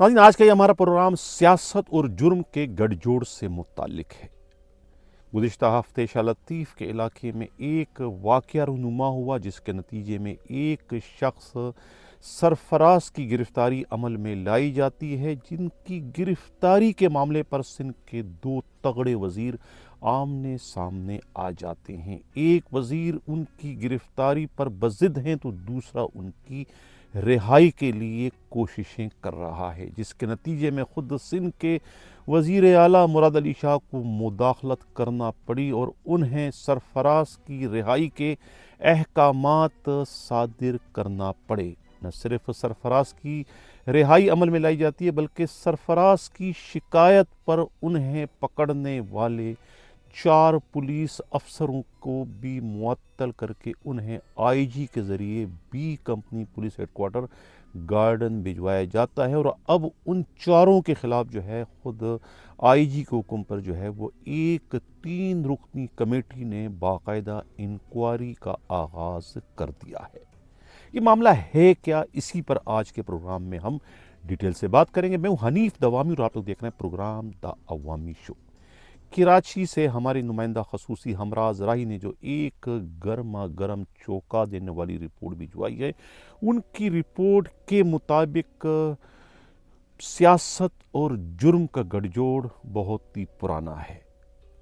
नाज़रीन, आज का ये हमारा प्रोग्राम सियासत और जुर्म के गठजोड़ से मुताल्लिक है। गुज़िश्ता हफ्ते शाह लतीफ़ के इलाके में एक वाक़या रूनुमा हुआ जिसके नतीजे में एक शख्स सरफराज की गिरफ़्तारी अमल में लाई जाती है, जिनकी गिरफ़्तारी के मामले पर सिंध के दो तगड़े वज़ीर आमने सामने आ जाते हैं। एक वज़ीर उनकी गिरफ़्तारी पर बज़िद हैं तो दूसरा उनकी रिहाई के लिए कोशिशें कर रहा है, जिसके नतीजे में ख़ुद सिंध के वज़ीर आला मुराद अली शाह को मुदाखलत करना पड़ी और उन्हें सरफराज की रिहाई के अहकामात सादिर करना पड़े। न सिर्फ सरफराज की रिहाई अमल में लाई जाती है बल्कि सरफराज की शिकायत पर उन्हें पकड़ने वाले 4 पुलिस अफसरों को भी मुअत्तल करके उन्हें आईजी के ज़रिए B company police headquarter garden भिजवाया जाता है। और अब उन चारों के ख़िलाफ़ जो है ख़ुद आईजी के हुक्म पर जो है वो एक 3 रुकनी कमेटी ने बाकायदा इंक्वायरी का आगाज़ कर दिया है। ये मामला है क्या, इसी पर आज के प्रोग्राम में हम डिटेल से बात करेंगे। मैं हूँ हनीफ दवामी और आप लोग देख रहे हैं program the Awami show. Karachi से हमारे नुमाइंदा खसूसी हमराज राही ने जो एक गर्मा गर्म चौंका देने वाली रिपोर्ट भिजवाई है, उनकी रिपोर्ट के मुताबिक सियासत और जुर्म का गठजोड़ बहुत ही पुराना है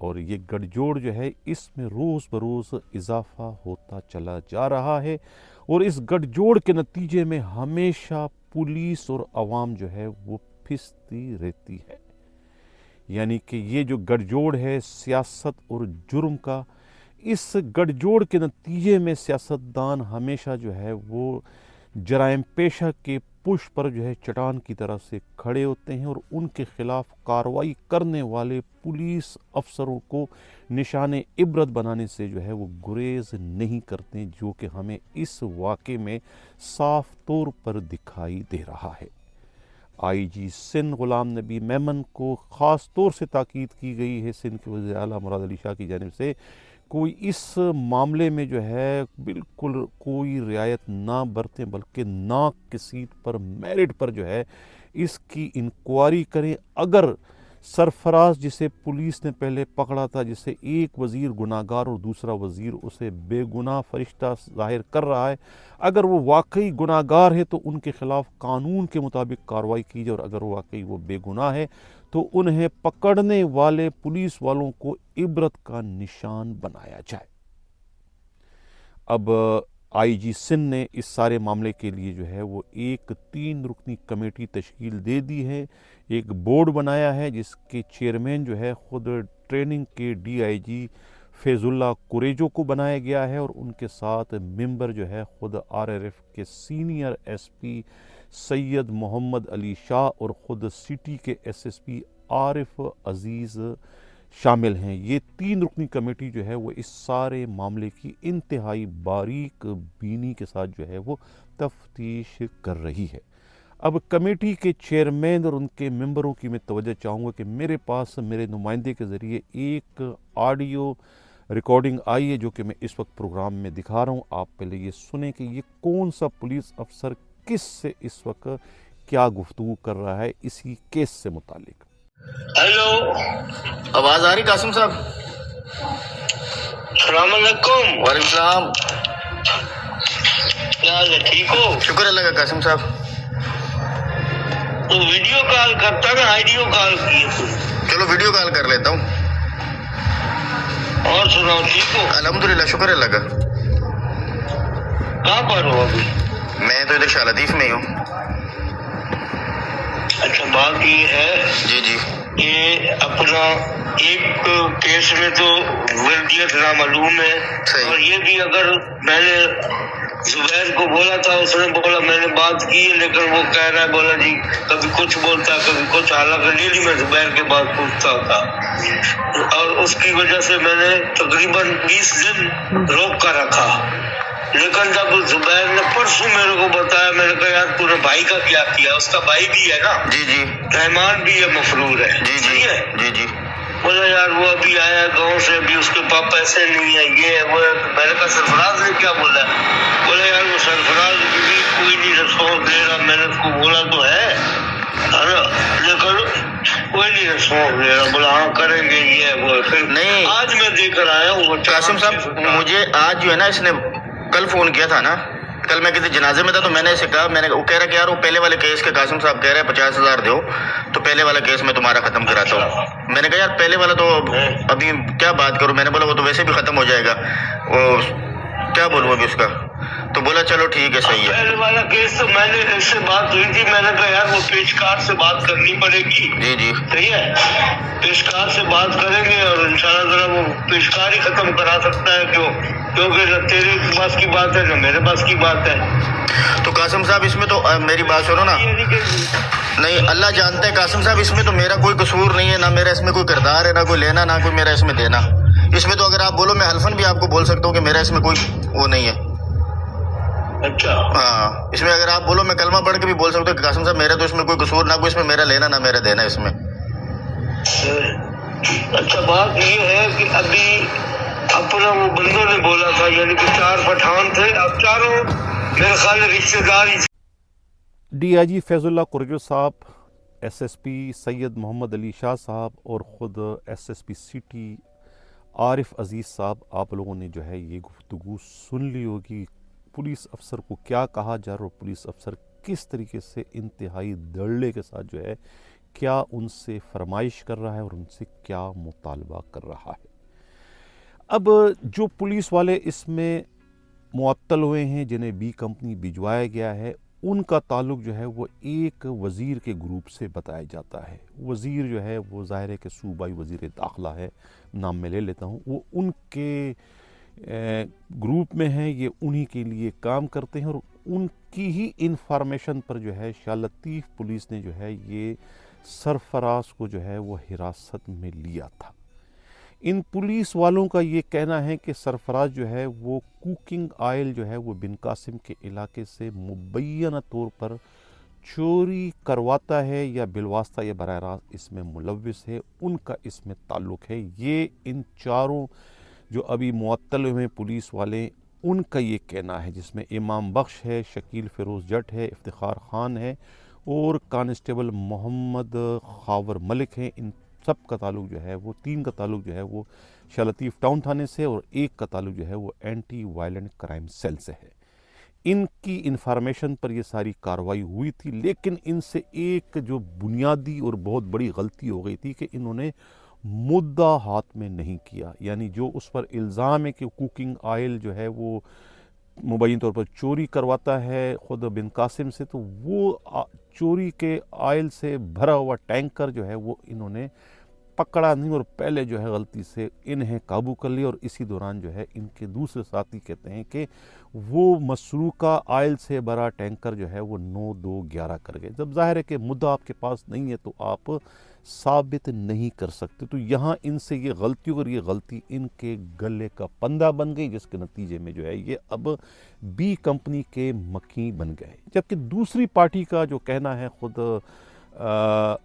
और ये गठजोड़ जो है इसमें रोज़ बरोज़ इजाफा होता चला जा रहा है और इस गठजोड़ के नतीजे में हमेशा पुलिस और अवाम जो है वो फिसती रहती है। यानी कि ये जो गठजोड़ है सियासत और जुर्म का, इस गठजोड़ के नतीजे में सियासतदान हमेशा जो है वो जराइम पेशा के पुश पर जो है चट्टान की तरह से खड़े होते हैं और उनके ख़िलाफ़ कार्रवाई करने वाले पुलिस अफसरों को निशाने इबरत बनाने से जो है वो गुरेज नहीं करते, जो कि हमें इस वाक़े में साफ तौर पर दिखाई दे रहा है। आईजी सिंध ग़ुलाम नबी मेमन को ख़ास तौर से ताकीद की गई है सिंध के वज़ीर आला मुराद अली शाह की जानिब से कोई इस मामले में जो है बिल्कुल कोई रियायत ना बरतें बल्कि ना किसी पर मेरिट पर जो है इसकी इंक्वायरी करें। अगर सरफराज जिसे पुलिस ने पहले पकड़ा था, जिसे एक वज़ीर गुनाहगार और दूसरा वज़ीर उसे बेगुनाह फरिश्ता ज़ाहिर कर रहा है, अगर वो वाकई गुनाहगार है तो उनके ख़िलाफ़ कानून के मुताबिक कार्रवाई की जाए और अगर वाकई वो बेगुनाह है तो उन्हें पकड़ने वाले पुलिस वालों को इबरत का निशान बनाया जाए। अब आईजी सिंध ने इस सारे मामले के लिए जो है वो एक 3 रुकनी कमेटी तश्कील दे दी है, एक बोर्ड बनाया है जिसके चेयरमैन जो है ख़ुद ट्रेनिंग के डीआईजी फैज़ुल्लाह कुरेजो को बनाया गया है और उनके साथ मेंबर जो है ख़ुद आरआरएफ के सीनियर एसपी सैयद मोहम्मद अली शाह और ख़ुद सिटी के एसएसपी आरिफ अजीज़ शामिल हैं। ये 3 रुकनी कमेटी जो है वो इस सारे मामले की इंतहाई बारीक बीनी के साथ जो है वो तफ्तीश कर रही है। अब कमेटी के चेयरमैन और उनके मेंबरों की मैं तवज्जो चाहूँगा कि मेरे पास मेरे नुमाइंदे के ज़रिए एक ऑडियो रिकॉर्डिंग आई है जो कि मैं इस वक्त प्रोग्राम में दिखा रहा हूँ। आप पहले ये सुने कि ये कौन सा पुलिस अफसर किस से इस वक्त क्या गुफ्तगू कर रहा है इसी केस से मुतालिक। हेलो, आवाज आ रही कासिम साहब? सलाम अलैकुम। वालेकुम सलाम। क्या हाल है, ठीक हो? शुक्र अल्लाह का कासिम साहब। तो वीडियो कॉल करता ना, आइडियो कॉल की है। चलो वीडियो कॉल कर लेता हूँ। और सुनाओ, ठीक हो? अल्हम्दुलिल्लाह, शुक्र अल्लाह का। कहाँ पर हो अभी? मैं तो इधर शाह लतीफ़ में ही हूँ। अच्छा, बात ये है जी जी कि अपना एक केस में तो वर्दियत नामालूम है सही। और ये भी अगर मैंने जुबैर को बोला था, उसने बोला मैंने बात की है, लेकिन वो कह रहा है, बोला जी कभी कुछ बोलता कभी कुछ, हालांकि डेली मैं जुबैर के बात पूछता था और उसकी वजह से मैंने तकरीबन 20 दिन रोक कर रखा। लेकिन जब जुबैर ने परसों मेरे को बताया, मैंने कहा यार तूने भाई का क्या किया? उसका भाई भी है ना? जी जी। रहमान भी है, मफरूर है। जी सही है। जी जी। बोला यार वो अभी आया गांव से, अभी उसके पास पैसे नहीं है, ये है वो है। मैंने कहा सरफराज ने क्या बोला? बोला यार वो सरफराज भी कोई नहीं रिस्पॉन्स दे रहा। मैंने उसको बोला तो है ना, नहीं रिस्पॉन्स दे रहा, बोला हाँ करेंगे ये है, वो है। फिर नहीं। आज मैं देख कर आया हूँ वो कासिम साहब मुझे आज जो है ना इसने कल फोन किया था ना, कल मैं किसी जनाजे में था तो मैंने इसे कहा, मैंने वो कह रहा कि यार वो पहले वाले केस के कासिम साहब कह रहे हैं 50,000 दो तो पहले वाला केस मैं तुम्हारा खत्म कराता हूँ। मैंने कहा यार पहले वाला तो अभी क्या बात करूं, मैंने बोला वो तो वैसे भी खत्म हो जाएगा, वो क्या बोलूं अभी उसका, तो बोला चलो ठीक है सही है। पहले वाला केस तो मैंने इससे बात हुई थी, मैंने कहा यार वो पेशकार से बात करनी पड़ेगी। जी जी सही है, पेशकार से बात करेंगे और इंशाल्लाह जरा वो पेशकार ही खत्म करा सकता है, क्योंकि न तेरे बस की बात है न मेरे बस की बात है। तो कासिम साहब इसमें तो मेरी बात सुनो ना, ये नहीं कि नहीं अल्लाह जानता है कासिम साहब इसमें तो मेरा कोई कसूर नहीं है, ना मेरा इसमें कोई किरदार है, ना कोई लेना ना कोई मेरा इसमें देना। इसमें तो अगर आप बोलो मैं हल्फन भी आपको बोल सकता हूँ कि मेरा इसमें कोई वो नहीं है। अच्छा हाँ इसमें अगर आप बोलो मैं कलमा पढ़ के भी बोल सकता हूँ कि कासिम साहब मेरा तो इसमें कोई कसूर, ना कोई इसमें मेरा लेना ना मेरा देना इसमें। अच्छा बात ये है कि अभी अपना वो बंदों ने बोला था, यानी कि 4 पठान थे, अब चारों मेरे ख्याल में रिश्तेदार ही थे। डीआईजी फैजुल्ला कुरैशी साहब, एसएसपी सैयद मोहम्मद अली शाह साहब और ख़ुद एसएसपी सिटी आरिफ अजीज़ साहब, आप लोगों ने जो है ये गुफ्तगू सुन ली होगी। पुलिस अफसर को क्या कहा जा रहा है और पुलिस अफसर किस तरीके से इंतहाई दड़े के साथ जो है क्या उनसे फरमाइश कर रहा है और उनसे क्या मुतालबा कर रहा है। अब जो पुलिस वाले इसमें मुअत्तल हुए हैं, जिन्हें बी कंपनी भिजवाया गया है, उनका ताल्लुक जो है वो एक वज़ीर के ग्रुप से बताया जाता है। वज़ीर जो है वो ज़ाहिर है कि सूबाई वज़ीर दाखिला है, नाम मैं ले लेता हूँ, वो उनके ग्रुप में है, ये उन्हीं के लिए काम करते हैं और उनकी ही इंफॉर्मेशन पर जो है शाह लतीफ़ पुलिस ने जो है ये सरफराज को जो है वो हिरासत में लिया था। इन पुलिस वालों का ये कहना है कि सरफराज जो है वो कुकिंग ऑयल जो है वो बिन कासिम के इलाके से मुबैना तौर पर चोरी करवाता है या बिलवास्ता या बराह रास्त इसमें मुलव्विस है, उनका इसमें ताल्लुक़ है। ये इन चारों जो अभी मुअत्तल हुए पुलिस वाले, उनका ये कहना है, जिसमें इमाम बख्श है, शकील फ़िरोज़ जट है, इफ्तिखार ख़ान है और कांस्टेबल मोहम्मद खावर मलिक हैं। इन सब का ताल्लुक़ जो है वो 3 का ताल्लुक़ जो है वो शाह लतीफ़ टाउन थाने से और 1 का ताल्लुक़ जो है वो एंटी वायलेंट क्राइम सेल से है। इनकी इंफॉर्मेशन पर ये सारी कार्रवाई हुई थी, लेकिन इनसे एक जो बुनियादी और बहुत बड़ी गलती हो गई थी कि इन्होंने मुद्दा हाथ में नहीं किया, यानी जो उस पर इल्ज़ाम है कि कुकिंग ऑयल जो है वो मुबैन तौर पर चोरी करवाता है ख़ुद बिन कासिम से, तो वो चोरी के ऑयल से भरा हुआ टैंकर जो है वो इन्होंने पकड़ा नहीं और पहले जो है गलती से इन्हें काबू कर लिया। और इसी दौरान जो है इनके दूसरे साथी कहते हैं कि वो मसरूका ऑयल से भरा टैंकर जो है वो 9-2-11 कर गए। जब जाहिर है कि मुद्दा आपके पास नहीं है तो आप साबित नहीं कर सकते, तो यहाँ इनसे ये गलती और ये गलती इनके गले का पंदा बन गई, जिसके नतीजे में जो है ये अब बी कंपनी के मक्खी बन गए। जबकि दूसरी पार्टी का जो कहना है, ख़ुद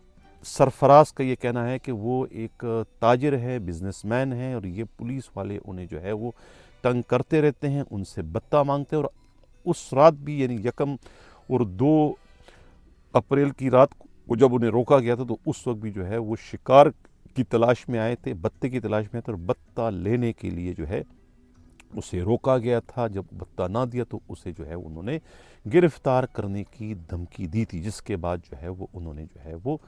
सरफराज का ये कहना है कि वो एक ताजिर है, बिजनेसमैन है और ये पुलिस वाले उन्हें जो है वो तंग करते रहते हैं, उनसे बत्ता मांगते हैं। और उस रात भी यानी 1 और 2 अप्रैल की रात को जब उन्हें रोका गया था तो उस वक्त भी जो है वो शिकार की तलाश में आए थे, बत्ते की तलाश में आए थे और बत्ता लेने के लिए जो है उसे रोका गया था। जब बत्ता ना दिया तो उसे जो है उन्होंने गिरफ्तार करने की धमकी दी थी, जिसके बाद जो है वो उन्होंने जो है वो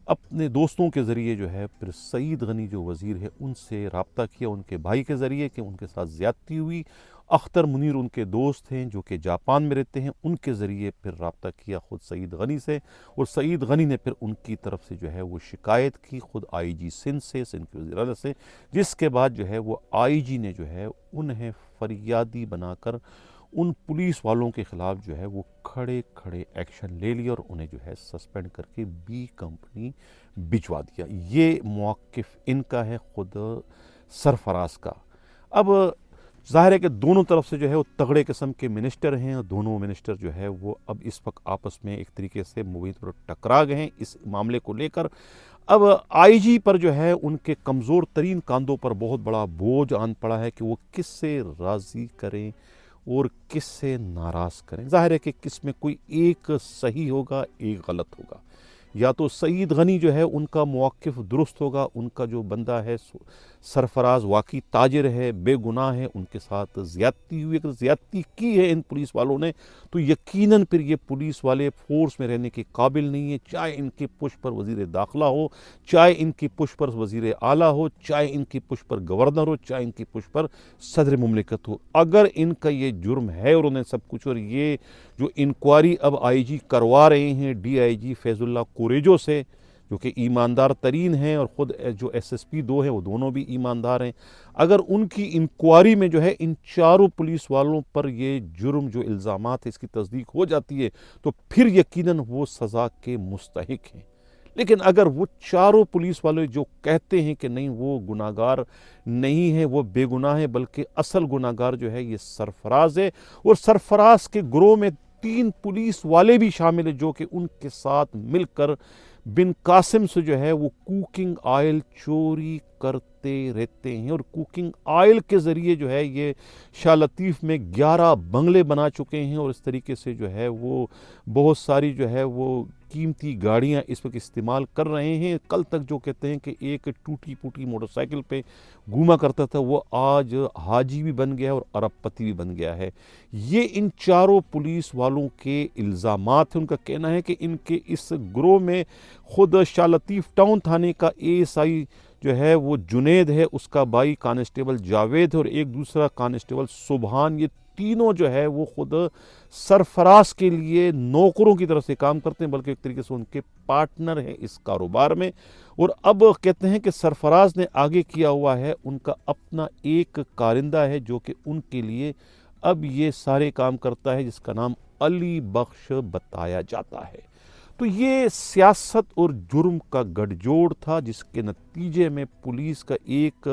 अपने दोस्तों के ज़रिए जो है फिर सईद गनी जो वज़ीर है उनसे रब्ता किया, उनके भाई के ज़रिए कि उनके साथ ज़्यादती हुई। अख्तर मुनीर उनके दोस्त हैं जो कि जापान में रहते हैं, उनके ज़रिए फिर रब्ता किया ख़ुद सईद गनी से और सईद गनी ने फिर उनकी तरफ से जो है वो शिकायत की ख़ुद आईजी सिंध से, सिंध के वज़ीर आला से, जिसके बाद जो है वो आईजी ने जो है उन्हें फरियादी बनाकर उन पुलिस वालों के ख़िलाफ़ जो है वो खड़े खड़े एक्शन ले लिया और उन्हें जो है सस्पेंड करके बी कंपनी भिजवा दिया। ये मौक़िफ़ इनका है ख़ुद सरफराज का। अब ज़ाहिर है कि दोनों तरफ से जो है वो तगड़े किस्म के मिनिस्टर हैं और दोनों मिनिस्टर जो है वो अब इस वक्त आपस में एक तरीके से मुबीन पर टकरा गए हैं इस मामले को लेकर। अब आईजी पर जो है उनके कमज़ोर तरीन कांधों पर बहुत बड़ा बोझ आन पड़ा है कि वो किससे राज़ी करें और किससे नाराज़ करें। ज़ाहिर है कि किस में कोई एक सही होगा, एक गलत होगा। یا تو سعید غنی جو ہے ان کا موقف درست ہوگا، ان کا جو بندہ ہے سرفراز واقعی تاجر ہے، بے گناہ ہے، ان کے ساتھ زیادتی ہوئی، اگر زیادتی کی ہے ان پولیس والوں نے تو یقیناً پھر یہ پولیس والے فورس میں رہنے کے قابل نہیں ہیں، چاہے ان کی پشت پر وزیر داخلہ ہو، چاہے ان کی پشت پر وزیر اعلیٰ ہو، چاہے ان کی پشت پر گورنر ہو، چاہے ان کی پشت پر صدر مملکت ہو۔ اگر ان کا یہ جرم ہے اور انہیں سب کچھ، اور یہ جو انکوائری اب آئی جی کروا رہے ہیں ڈی آئی جی فیض اللہ کوریجو سے، جو کہ ایماندار ترین ہیں، اور خود جو ایس ایس پی 2 ہیں وہ دونوں بھی ایماندار ہیں، اگر ان کی انکوائری میں جو ہے ان چاروں پولیس والوں پر یہ جرم جو الزامات ہے اس کی تصدیق ہو جاتی ہے تو پھر یقیناً وہ سزا کے مستحق ہیں۔ لیکن اگر وہ چاروں پولیس والے جو کہتے ہیں کہ نہیں وہ گناہ گار نہیں ہے، وہ بے گناہ ہے، بلکہ اصل گناہ گار جو ہے یہ سرفراز ہے، اور سرفراز کے گروہ میں 3 پولیس والے بھی شامل ہیں جو کہ ان کے ساتھ مل کر بن قاسم سے جو ہے وہ کوکنگ آئل چوری کرتے رہتے ہیں، اور کوکنگ آئل کے ذریعے جو ہے یہ شاہ لطیف میں 11 بنگلے بنا چکے ہیں، اور اس طریقے سے جو ہے وہ بہت ساری جو ہے وہ قیمتی گاڑیاں اس وقت استعمال کر رہے ہیں۔ کل تک جو کہتے ہیں کہ ایک ٹوٹی پوٹی موٹر سائیکل پہ گھوما کرتا تھا وہ آج حاجی بھی بن گیا اور ارب پتی بھی بن گیا ہے۔ یہ ان چاروں پولیس والوں کے الزامات ہیں۔ ان کا کہنا ہے کہ ان کے اس گروہ میں خود شاہ لطیف ٹاؤن تھانے کا اے ایس آئی جو ہے وہ جنید ہے، اس کا بھائی کانسٹیبل جاوید ہے، اور ایک دوسرا کانسٹیبل سبحان، یہ تینوں جو ہے وہ خود سرفراز کے لیے نوکروں کی طرف سے کام کرتے ہیں، بلکہ ایک طریقے سے ان کے پارٹنر ہیں اس کاروبار میں۔ اور اب کہتے ہیں کہ سرفراز نے آگے کیا ہوا ہے ان کا اپنا ایک کارندہ ہے جو کہ ان کے لیے اب یہ سارے کام کرتا ہے، جس کا نام علی بخش بتایا جاتا ہے۔ تو یہ سیاست اور جرم کا گٹھ جوڑ تھا، جس کے نتیجے میں پولیس کا ایک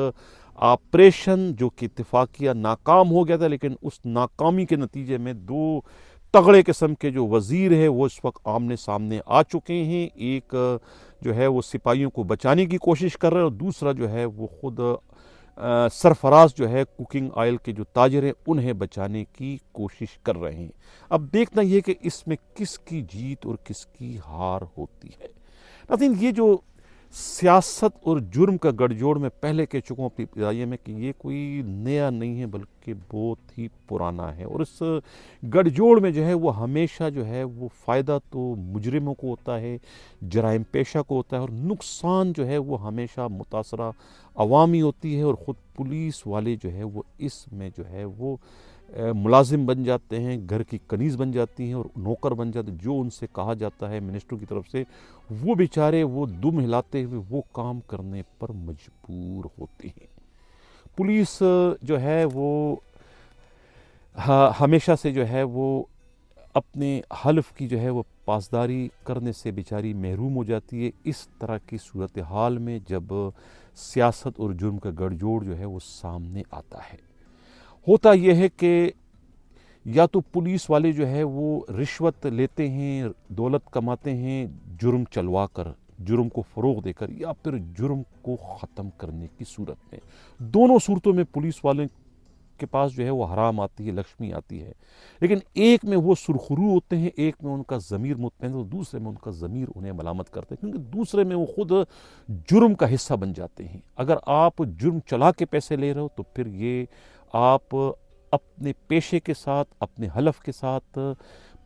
آپریشن جو کہ اتفاقیہ ناکام ہو گیا تھا، لیکن اس ناکامی کے نتیجے میں 2 تگڑے قسم کے جو وزیر ہیں وہ اس وقت آمنے سامنے آ چکے ہیں۔ ایک جو ہے وہ سپاہیوں کو بچانے کی کوشش کر رہے ہیں، اور دوسرا جو ہے وہ خود سرفراز جو ہے کوکنگ آئل کے جو تاجر ہیں انہیں بچانے کی کوشش کر رہے ہیں۔ اب دیکھنا یہ کہ اس میں کس کی جیت اور کس کی ہار ہوتی ہے۔ ناظرین، یہ جو سیاست اور جرم کا گٹھ جوڑ میں پہلے کہہ چکا ہوں اپنی ابتدائیہ میں کہ یہ کوئی نیا نہیں ہے بلکہ بہت ہی پرانا ہے، اور اس گٹھ جوڑ میں جو ہے وہ ہمیشہ جو ہے وہ فائدہ تو مجرموں کو ہوتا ہے، جرائم پیشہ کو ہوتا ہے، اور نقصان جو ہے وہ ہمیشہ متاثرہ عوامی ہوتی ہے، اور خود پولیس والے جو ہے وہ اس میں جو ہے وہ ملازم بن جاتے ہیں، گھر کی کنیز بن جاتی ہیں اور نوکر بن جاتے ہیں۔ جو ان سے کہا جاتا ہے منسٹر کی طرف سے وہ بیچارے وہ دم ہلاتے ہوئے وہ کام کرنے پر مجبور ہوتے ہیں۔ پولیس جو ہے وہ ہمیشہ سے جو ہے وہ اپنے حلف کی جو ہے وہ پاسداری کرنے سے بیچاری محروم ہو جاتی ہے اس طرح کی صورتحال میں، جب سیاست اور جرم کا گٹھ جوڑ جو ہے وہ سامنے آتا ہے۔ ہوتا یہ ہے کہ یا تو پولیس والے جو ہے وہ رشوت لیتے ہیں، دولت کماتے ہیں جرم چلوا کر، جرم کو فروغ دے کر، یا پھر جرم کو ختم کرنے کی صورت میں۔ دونوں صورتوں میں پولیس والے کے پاس جو ہے وہ حرام آتی ہے، لکشمی آتی ہے، لیکن ایک میں وہ سرخرو ہوتے ہیں، ایک میں ان کا ضمیر مطمئن ہے، دوسرے میں ان کا ضمیر انہیں ملامت کرتے ہیں، کیونکہ دوسرے میں وہ خود جرم کا حصہ بن جاتے ہیں۔ اگر آپ جرم چلا کے پیسے لے رہے ہو تو پھر یہ آپ اپنے پیشے کے ساتھ، اپنے حلف کے ساتھ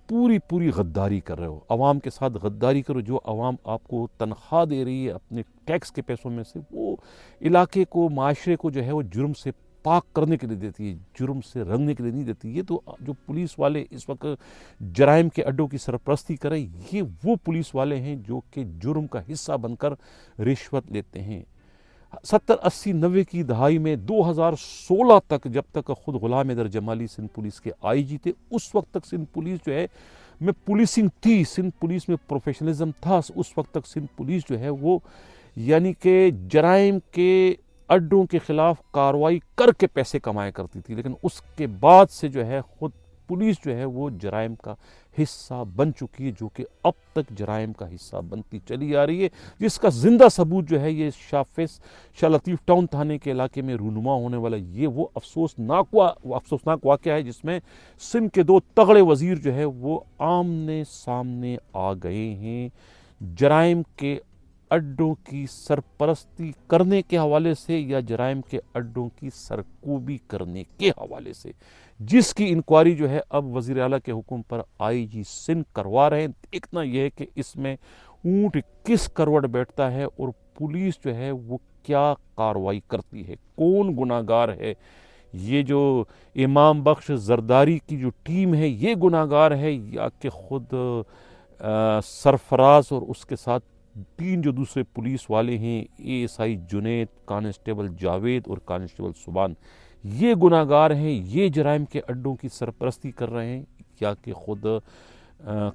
پوری غداری کر رہے ہو، عوام کے ساتھ غداری کرو۔ جو عوام آپ کو تنخواہ دے رہی ہے اپنے ٹیکس کے پیسوں میں سے، وہ علاقے کو، معاشرے کو جو ہے وہ جرم سے پاک کرنے کے لیے دیتی ہے، جرم سے رنگنے کے لیے نہیں دیتی۔ یہ تو جو پولیس والے اس وقت جرائم کے اڈوں کی سرپرستی کریں، یہ وہ پولیس والے ہیں جو کہ جرم کا حصہ بن کر رشوت لیتے ہیں۔ 70 80 90 کی دہائی میں 2016 تک، جب تک خود غلام حیدر جمالی سندھ پولیس کے آئی جی تھے، اس وقت تک سندھ پولیس جو ہے میں پولیسنگ تھی، سندھ پولیس میں پروفیشنلزم تھا، اس وقت تک سندھ پولیس جو ہے وہ یعنی کہ جرائم کے اڈوں کے خلاف کارروائی کر کے پیسے کمایا کرتی تھی، لیکن اس کے بعد سے جو ہے خود پولیس جو ہے وہ جرائم کا حصہ بن چکی ہے، جو کہ اب تک جرائم کا حصہ بنتی چلی آ رہی ہے، جس کا زندہ ثبوت جو ہے یہ شاہ لطیف ٹاؤن تھانے کے علاقے میں رونما ہونے والا یہ وہ افسوسناک واقعہ ہے، جس میں سندھ کے 2 تگڑے وزیر جو ہے وہ آمنے سامنے آ گئے ہیں، जराइम के अड्डों की सरपरस्ती करने के हवाले से या जराइम के अड्डों की सरकूबी करने के हवाले से, जिसकी इंक्वायरी जो है अब वज़ीर आला के हुक्म पर आईजी सिंध करवा रहे हैं। देखना यह है कि इसमें ऊँट किस करवट बैठता है और पुलिस जो है वो क्या कार्रवाई करती है, कौन गुनाहगार है। ये जो इमाम बख्श जरदारी की जो टीम है ये गुनाहगार है, या कि खुद सरफराज और उसके साथ 3 जो दूसरे पुलिस वाले हैं, एएसआई जुनैद, कांस्टेबल जावेद और कांस्टेबल सुबान, ये गुनाहगार हैं, ये जराइम के अड्डों की सरपरस्ती कर रहे हैं, या कि खुद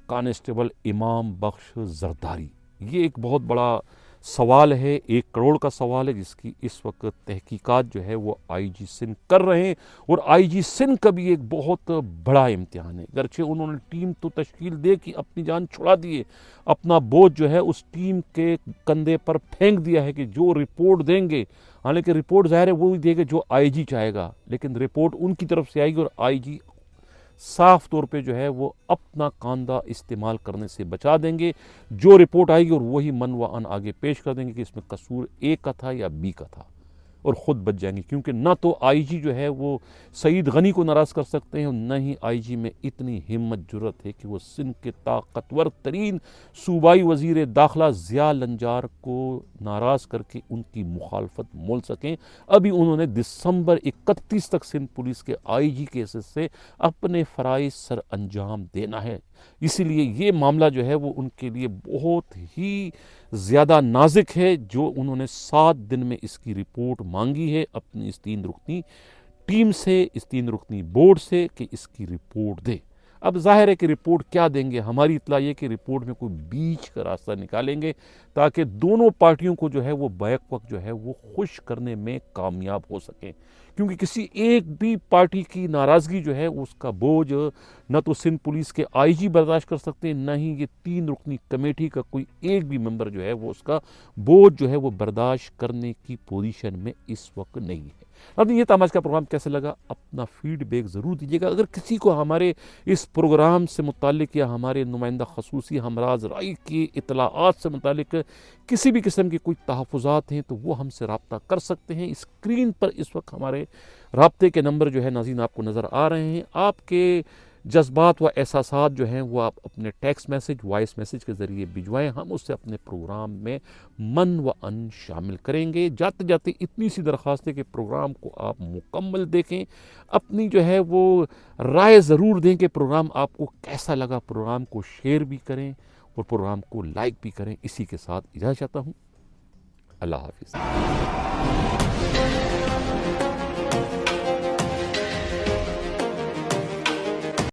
कांस्टेबल इमाम बख्श जरदारी। ये एक बहुत बड़ा सवाल है, 1 करोड़ का सवाल है, जिसकी इस वक्त तहकीकात जो है वो आईजी सिंध कर रहे हैं। और आईजी सिंध का भी एक बहुत बड़ा इम्तिहान है। अगरचे उन्होंने टीम तो तश्कील दे कि अपनी जान छुड़ा दिए, अपना बोझ जो है उस टीम के कंधे पर फेंक दिया है कि जो रिपोर्ट देंगे, हालांकि रिपोर्ट ज़ाहिर है वो ही देगा जो आईजी चाहेगा, लेकिन रिपोर्ट उनकी तरफ से आएगी और आईजी साफ तौर पे जो है वो अपना कांदा इस्तेमाल करने से बचा देंगे। जो रिपोर्ट आएगी और वही मन व अन आगे पेश कर देंगे कि इसमें कसूर ए का था या बी का था, और ख़ुद बच जाएंगे। क्योंकि ना तो आईजी जो है वो सईद गनी को नाराज़ कर सकते हैं, और न ही आईजी में इतनी हिम्मत जुर्रत है कि वो सिंध के ताकतवर तरीन सूबाई वज़ीर दाखिला ज़िया लंजार को नाराज़ करके उनकी मुखालफत मोल सकें। अभी उन्होंने दिसंबर 31 तक सिंध पुलिस के आईजी के हैसियत से अपने फ़राइज़ सर अंजाम देना है। इसीलिए ये मामला जो है वो उनके लिए बहुत ही ज़्यादा नाजुक है, जो उन्होंने 7 दिन में इसकी रिपोर्ट मांगी है अपनी इस 3 रुकनी टीम से, इस 3 रुकनी बोर्ड से, कि इसकी रिपोर्ट दे। अब जाहिर है कि रिपोर्ट क्या देंगे, हमारी इतला ये कि रिपोर्ट में कोई बीच का रास्ता निकालेंगे ताकि दोनों पार्टियों को जो है वो बैक वक्त जो है वो खुश करने में कामयाब हो सकें। क्योंकि किसी एक भी पार्टी की नाराज़गी जो है उसका बोझ न तो सिंध पुलिस के आईजी बर्दाश्त कर सकते हैं, न ही ये 3 रुकनी कमेटी का कोई एक भी मेंबर जो है वो उसका बोझ जो है वो बर्दाश्त करने की पोजीशन में इस वक्त नहीं है। अब ये आज का प्रोग्राम कैसे लगा, अपना फीडबैक ज़रूर दीजिएगा। अगर किसी को हमारे इस प्रोग्राम से मुतालिक या हमारे नुमाइंदा खसूसी हमराज राय की इतलाआत से मुतालिक किसी भी किस्म के कोई तहफ़्फ़ुज़ात हैं तो वो हमसे रब्ता कर सकते हैं। स्क्रीन पर इस वक्त हमारे राब्ते के नंबर जो है नाज़रीन आपको नज़र आ रहे हैं। आपके जज्बात व एहसासात जो हैं वो आप अपने टेक्स्ट मैसेज, वॉइस मैसेज के ज़रिए भिजवाएं, हम उससे अपने प्रोग्राम में मन व अन शामिल करेंगे। जाते जाते इतनी सी दरख्वास्त है कि प्रोग्राम को आप मुकम्मल देखें, अपनी जो है वो राय ज़रूर दें कि प्रोग्राम आपको कैसा लगा, प्रोग्राम को शेयर भी करें और प्रोग्राम को लाइक भी करें। इसी के साथ इजाज़त चाहता हूँ, अल्लाह हाफ़िज़।